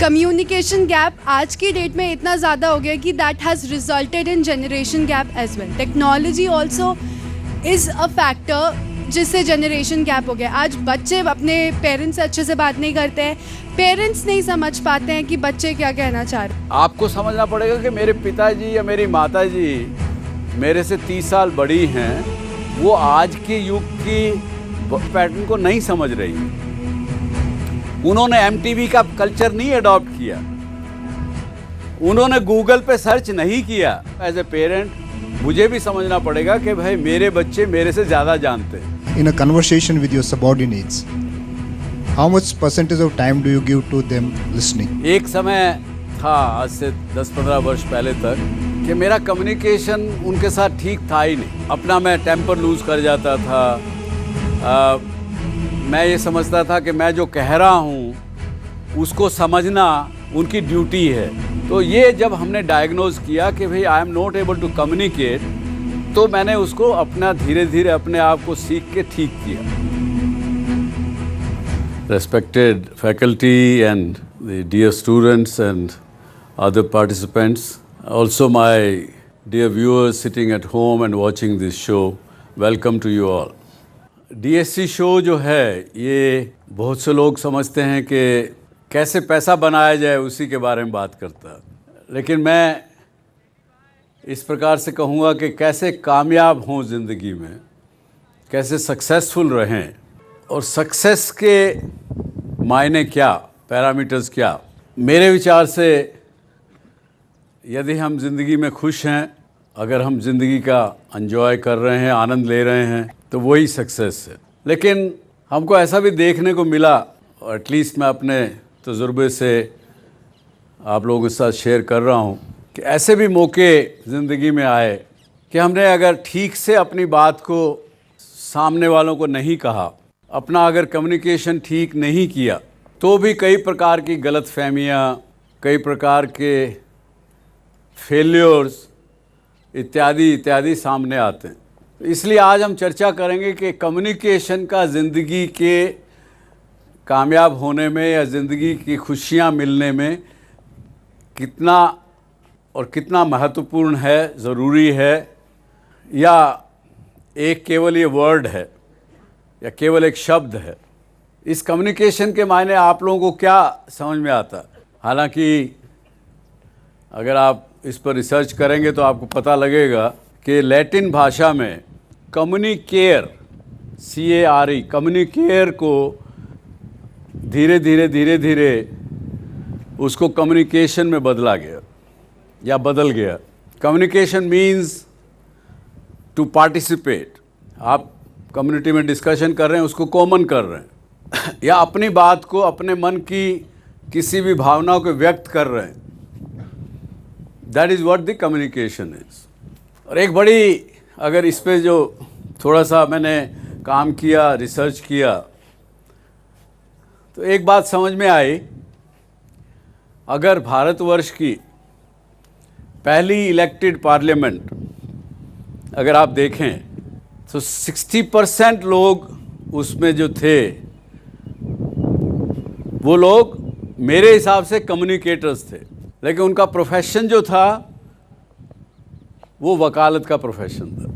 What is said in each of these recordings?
Communication gap आज की date में इतना ज़्यादा हो गया कि that has resulted in generation gap as well. Technology also is a factor जिससे जनरेशन गैप हो गया. आज बच्चे अपने पेरेंट्स से अच्छे से बात नहीं करते हैं, पेरेंट्स नहीं समझ पाते हैं कि बच्चे क्या कहना चाह रहे हैं. आपको समझना पड़ेगा कि मेरे पिताजी या मेरी माताजी मेरे से 30 साल बड़ी हैं, वो आज के युग की पैटर्न को नहीं समझ रही हैं. उन्होंने MTV का कल्चर नहीं अडॉप्ट किया, उन्होंने गूगल पे सर्च नहीं किया. एज ए पेरेंट मुझे भी समझना पड़ेगा कि भाई मेरे बच्चे मेरे से ज़्यादा जानते हैं. In a conversation with your subordinates, how much percentage of time do you give to them listening? एक समय था आज से 10-15 वर्ष पहले तक कि मेरा कम्युनिकेशन उनके साथ ठीक था ही नहीं. अपना मैं टेम्पर लूज़ कर जाता था. मैं ये समझता था कि मैं जो कह रहा हूँ उसको समझना उनकी ड्यूटी है. तो ये जब हमने डायग्नोज किया कि भाई I am not able to communicate, तो मैंने उसको अपना धीरे धीरे अपने आप को सीख के ठीक किया. Respected faculty and the dear students and other participants, also my dear viewers sitting at home and watching this show, welcome to you all. DSC show जो है ये बहुत से लोग समझते हैं कि कैसे पैसा बनाया जाए उसी के बारे में बात करता है, लेकिन मैं इस प्रकार से कहूँगा कि कैसे कामयाब हों ज़िंदगी में, कैसे सक्सेसफुल रहें, और सक्सेस के मायने क्या, पैरामीटर्स क्या. मेरे विचार से यदि हम ज़िंदगी में खुश हैं, अगर हम ज़िंदगी का एंजॉय कर रहे हैं, आनंद ले रहे हैं, तो वही सक्सेस है. लेकिन हमको ऐसा भी देखने को मिला, और एटलीस्ट मैं अपने तजुर्बे से आप लोगों के साथ शेयर कर रहा हूँ, कि ऐसे भी मौके ज़िंदगी में आए कि हमने अगर ठीक से अपनी बात को सामने वालों को नहीं कहा, अपना अगर कम्युनिकेशन ठीक नहीं किया, तो भी कई प्रकार की गलतफहमियाँ, कई प्रकार के फेल्योर्स इत्यादि इत्यादि सामने आते हैं. इसलिए आज हम चर्चा करेंगे कि कम्युनिकेशन का ज़िंदगी के कामयाब होने में या ज़िंदगी की खुशियाँ मिलने में कितना और कितना महत्वपूर्ण है, ज़रूरी है, या एक केवल ये वर्ड है या केवल एक शब्द है. इस कम्युनिकेशन के मायने आप लोगों को क्या समझ में आता है? हालांकि अगर आप इस पर रिसर्च करेंगे तो आपको पता लगेगा कि लैटिन भाषा में कम्युनिकेयर, CARE, कम्युनिकेयर को धीरे धीरे उसको कम्युनिकेशन में बदला गया या बदल गया. Communication means to participate. आप कम्युनिटी में डिस्कशन कर रहे हैं, उसको कॉमन कर रहे हैं, या अपनी बात को, अपने मन की किसी भी भावनाओं को व्यक्त कर रहे हैं. That is what the communication is. और एक बड़ी, अगर इस पे जो थोड़ा सा मैंने काम किया, रिसर्च किया, तो एक बात समझ में आई. अगर भारतवर्ष की पहली इलेक्टेड पार्लियामेंट अगर आप देखें तो 60% लोग उसमें जो थे, वो लोग मेरे हिसाब से कम्युनिकेटर्स थे, लेकिन उनका प्रोफेशन जो था वो वकालत का प्रोफेशन था.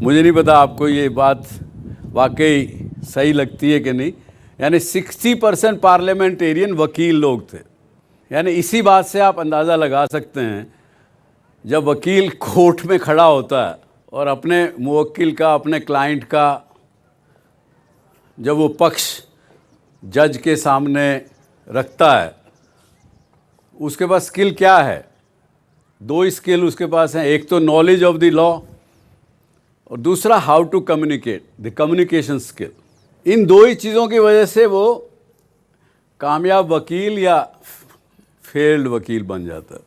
मुझे नहीं पता आपको ये बात वाकई सही लगती है कि नहीं. यानी 60% पार्लियामेंटेरियन वकील लोग थे. यानी इसी बात से आप अंदाज़ा लगा सकते हैं, जब वकील कोर्ट में खड़ा होता है और अपने मुवक्किल का, अपने क्लाइंट का जब वो पक्ष जज के सामने रखता है, उसके पास स्किल क्या है? 2 स्किल उसके पास हैं. एक तो नॉलेज ऑफ द लॉ और दूसरा how to communicate, the communication skill. इन 2 ही चीज़ों की वजह से वो कामयाब वकील या फेल्ड वकील बन जाता है.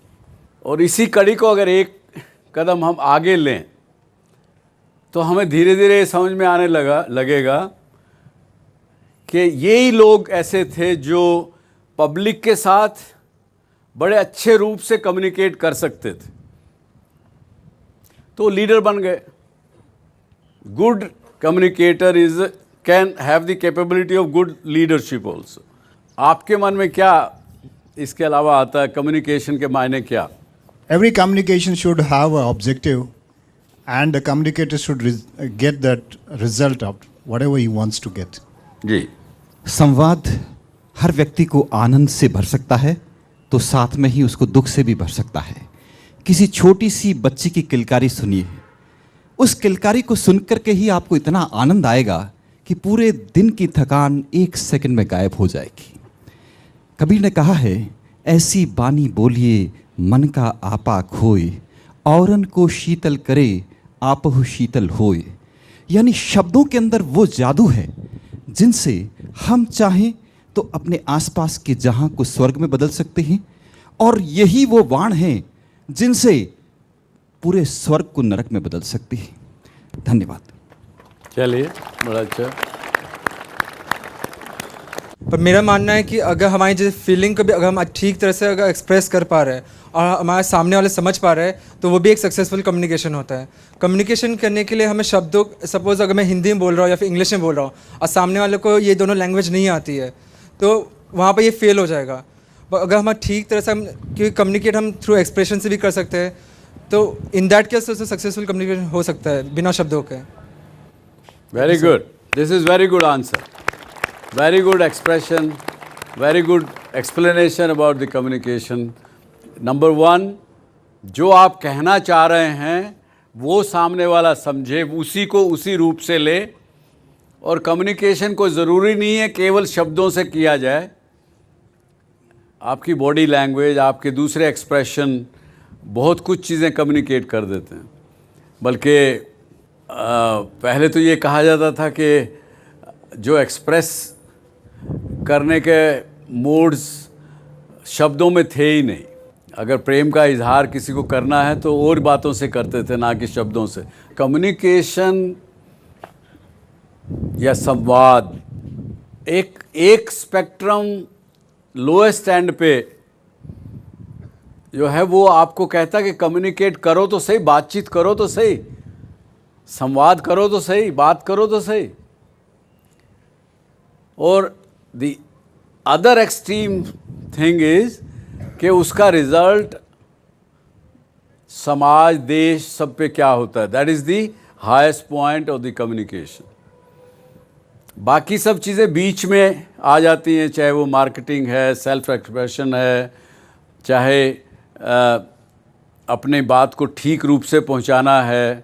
और इसी कड़ी को अगर एक कदम हम आगे लें तो हमें धीरे धीरे समझ में आने लगेगा कि यही लोग ऐसे थे जो पब्लिक के साथ बड़े अच्छे रूप से कम्युनिकेट कर सकते थे, तो लीडर बन गए. Good communicator can have the capability of good leadership also. आपके मन में क्या इसके अलावा आता है? कम्युनिकेशन के मायने क्या? Every communication should have an objective, and the communicator should get that result of whatever he wants to get. जी, संवाद हर व्यक्ति को आनंद से भर सकता है तो साथ में ही उसको दुख से भी भर सकता है। किसी छोटी सी बच्ची की किलकारी सुनिए, उस किलकारी को सुनकर के ही आपको इतना आनंद आएगा कि पूरे दिन की थकान 1 सेकंड में गायब हो जाएगी। कबीर ने कहा है, ऐसी बानी बोलिए मन का आपा खोए, औरन को शीतल करे आपहु शीतल होए। यानी शब्दों के अंदर वो जादू है जिनसे हम चाहें तो अपने आसपास के जहां को स्वर्ग में बदल सकते हैं, और यही वो वाण हैं जिनसे पूरे स्वर्ग को नरक में बदल सकते हैं। धन्यवाद। चलिए, बड़ा अच्छा। पर मेरा मानना है कि अगर हमारी जो फीलिंग को भी अगर हम ठीक तरह से अगर एक्सप्रेस कर पा रहे हैं और हमारे सामने वाले समझ पा रहे हैं, तो वो भी एक सक्सेसफुल कम्युनिकेशन होता है। कम्युनिकेशन करने के लिए हमें शब्दों, सपोज अगर मैं हिंदी में बोल रहा हूँ या फिर इंग्लिश में बोल रहा हूँ और सामने वाले को ये दोनों लैंग्वेज नहीं आती है, तो वहाँ पर ये फेल हो जाएगा। पर अगर हम ठीक तरह से क्योंकि कम्युनिकेट हम थ्रू एक्सप्रेशन से भी कर सकते हैं, तो in that case successful communication हो सकता है बिना शब्दों के। Very good, this is very good answer, very good expression, very good explanation about the communication. Number 1, जो आप कहना चाह रहे हैं वो सामने वाला समझे, उसी को उसी रूप से ले, और कम्युनिकेशन को ज़रूरी नहीं है केवल शब्दों से किया जाए। आपकी बॉडी लैंग्वेज, आपके दूसरे एक्सप्रेशन बहुत कुछ चीज़ें कम्युनिकेट कर देते हैं। बल्कि पहले तो ये कहा जाता था कि जो एक्सप्रेस करने के मोड्स शब्दों में थे ही नहीं। अगर प्रेम का इजहार किसी को करना है तो और बातों से करते थे, ना कि शब्दों से। कम्युनिकेशन या संवाद एक स्पेक्ट्रम लोएस्ट एंड पे जो है वो आपको कहता है कि कम्युनिकेट करो तो सही, बातचीत करो तो सही, संवाद करो तो सही, बात करो तो सही। और the other extreme thing is कि उसका रिजल्ट समाज, देश, सब पे क्या होता है। That is the highest point of the communication. बाकी सब चीज़ें बीच में आ जाती हैं, चाहे वो मार्केटिंग है, सेल्फ एक्सप्रेशन है, चाहे अपने बात को ठीक रूप से पहुंचाना है,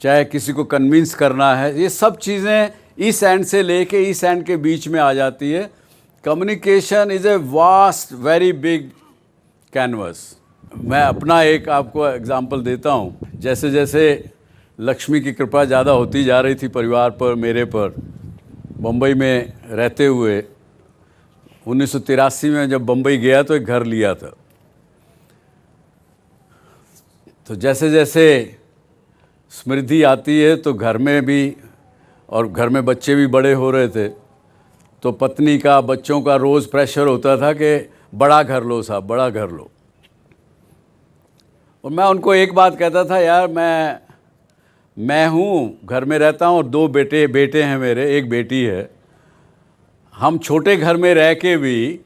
चाहे किसी को कन्विंस करना है। ये सब चीज़ें इस एंड से लेके इस एंड के बीच में आ जाती है। Communication is a vast very big canvas. मैं अपना एक आपको एग्जांपल देता हूँ। जैसे जैसे लक्ष्मी की कृपा ज़्यादा होती जा रही थी परिवार पर, मेरे पर, बम्बई में रहते हुए 1983 में जब बम्बई गया तो एक घर लिया था। तो जैसे जैसे समृद्धि आती है तो घर में भी, और घर में बच्चे भी बड़े हो रहे थे, तो पत्नी का, बच्चों का रोज़ प्रेशर होता था कि बड़ा घर लो साहब, बड़ा घर लो। और मैं उनको एक बात कहता था, यार मैं हूँ, घर में रहता हूँ और 2 बेटे हैं मेरे, एक बेटी है। हम छोटे घर में रह के भी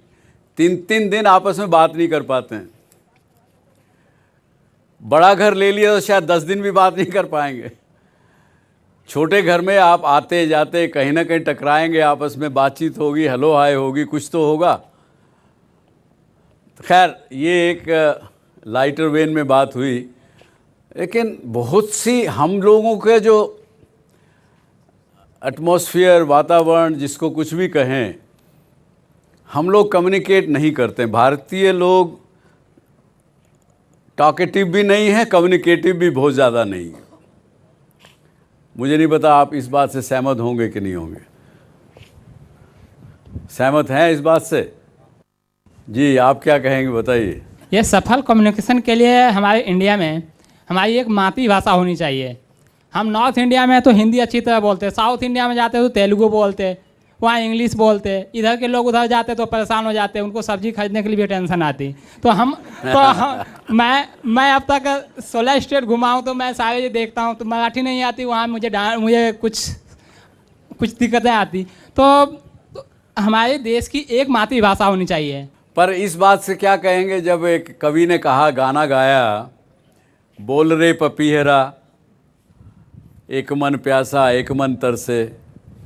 3-3 दिन आपस में बात नहीं कर पाते हैं। बड़ा घर ले लिया तो शायद 10 दिन भी बात नहीं कर पाएंगे। छोटे घर में आप आते जाते कहीं ना कहीं टकराएंगे, आपस में बातचीत होगी, हेलो हाय होगी, कुछ तो होगा। खैर, ये एक लाइटर वेन में बात हुई, लेकिन बहुत सी हम लोगों के जो एटमॉस्फेयर, वातावरण, जिसको कुछ भी कहें, हम लोग कम्युनिकेट नहीं करते। भारतीय लोग टॉकेटिव भी नहीं है, कम्युनिकेटिव भी बहुत ज़्यादा नहीं है। मुझे नहीं पता आप इस बात से सहमत होंगे कि नहीं होंगे। सहमत हैं इस बात से? जी, आप क्या कहेंगे, बताइए। ये सफल कम्युनिकेशन के लिए हमारे इंडिया में हमारी एक मातृभाषा होनी चाहिए। हम नॉर्थ इंडिया में तो हिंदी अच्छी तरह बोलते हैं, साउथ इंडिया में जाते तो तेलुगु बोलते, वहाँ इंग्लिश बोलते, इधर के लोग उधर जाते तो परेशान हो जाते, उनको सब्जी खरीदने के लिए भी टेंशन आती। मैं अब तक 16 स्टेट घुमा हूँ, तो मैं सारे ये देखता हूँ, तो मराठी नहीं आती, वहाँ मुझे कुछ दिक्कतें आती। तो हमारे देश की एक मातृभाषा होनी चाहिए। पर इस बात से क्या कहेंगे जब एक कवि ने कहा, गाना गाया, बोल रे पपीहरा एक मन प्यासा एक मन तरसे,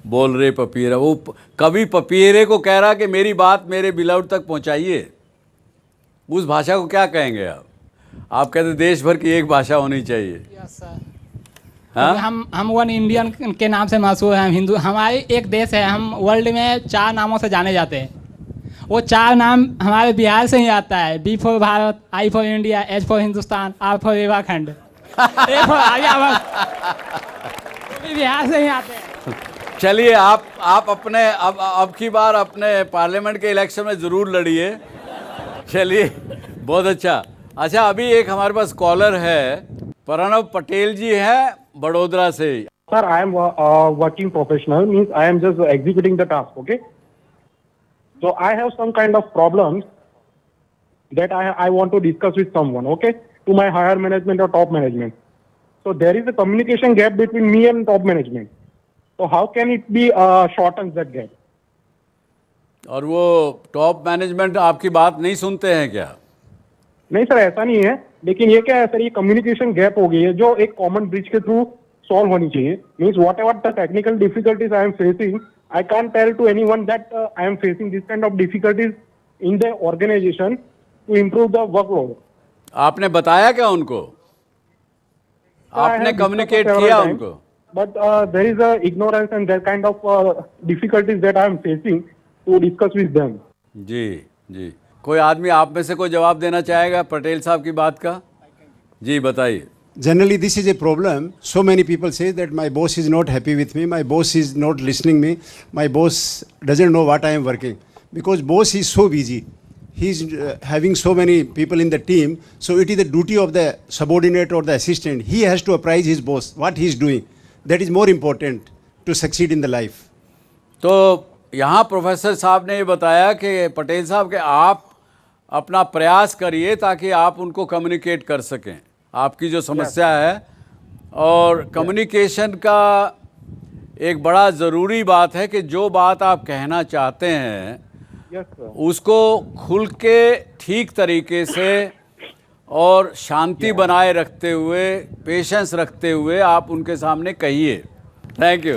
बोल रे पपीहरा। वो कवि पपीहरे को कह रहा कि मेरी बात मेरे बिलौट तक पहुंचाइए। उस भाषा को क्या कहेंगे आप? आप कहते देश भर की एक भाषा होनी चाहिए। हाँ? हम वन इंडियन के नाम से मशहूर हैं, हम हिंदू। हमारे एक देश है, हम वर्ल्ड में 4 नामों से जाने जाते हैं। वो 4 नाम हमारे बिहार से ही आता है। B for Bharat, I for India, H for Hindustan, R for Rewakhand, A for Aryavarta. वो भी बिहार से ही आते हैं। चलिए, आप अपने अब की बार अपने पार्लियामेंट के इलेक्शन में ज़रूर लड़िए। चलिए, बहुत अच्छा। अभी एक हमारे पास कॉलर है, प्रणव पटेल जी हैं बड़ोदरा से। Sir, I am working professional, means I am just executing the task, okay? So I have some kind of problems that I want to discuss with someone, okay? To my higher management or top management. So there is a communication gap between me and top management. So how can it be shortened that gap? और वो top management आपकी बात नहीं सुनते हैं क्या? नहीं sir, ऐसा नहीं है, लेकिन ये क्या है सर, ये कम्युनिकेशन गैप हो गई है जो एक कॉमन ब्रिज के थ्रू सॉल्व होनी चाहिए। Means whatever the technical difficulties I am facing, I can't tell to anyone that I am facing this kind of difficulties in the organisation to improve the workload. आपने बताया क्या उनको? आपने communicate किया उनको? But there is a ignorance and that kind of difficulties that I am facing to discuss with them. जी। कोई आदमी आप में से कोई जवाब देना चाहेगा पटेल साहब की बात का? जी बताइए। Generally, this is a problem. So many people say that my boss is not happy with me, my boss is not listening me, my boss doesn't know what I am working. Because boss is so busy. He is having so many people in the team, so it is the duty of the subordinate or the assistant. He has to apprise his boss what he is doing. That is more important to succeed in the life. तो यहाँ professor साहब ने ये बताया कि पटेल साहब के आप अपना प्रयास करिए ताकि आप उनको कम्युनिकेट कर सकें आपकी जो समस्या है। और कम्युनिकेशन का एक बड़ा ज़रूरी बात है कि जो बात आप कहना चाहते हैं उसको खुल के ठीक तरीके से और शांति बनाए रखते हुए, पेशेंस रखते हुए आप उनके सामने कहिए। Thank you.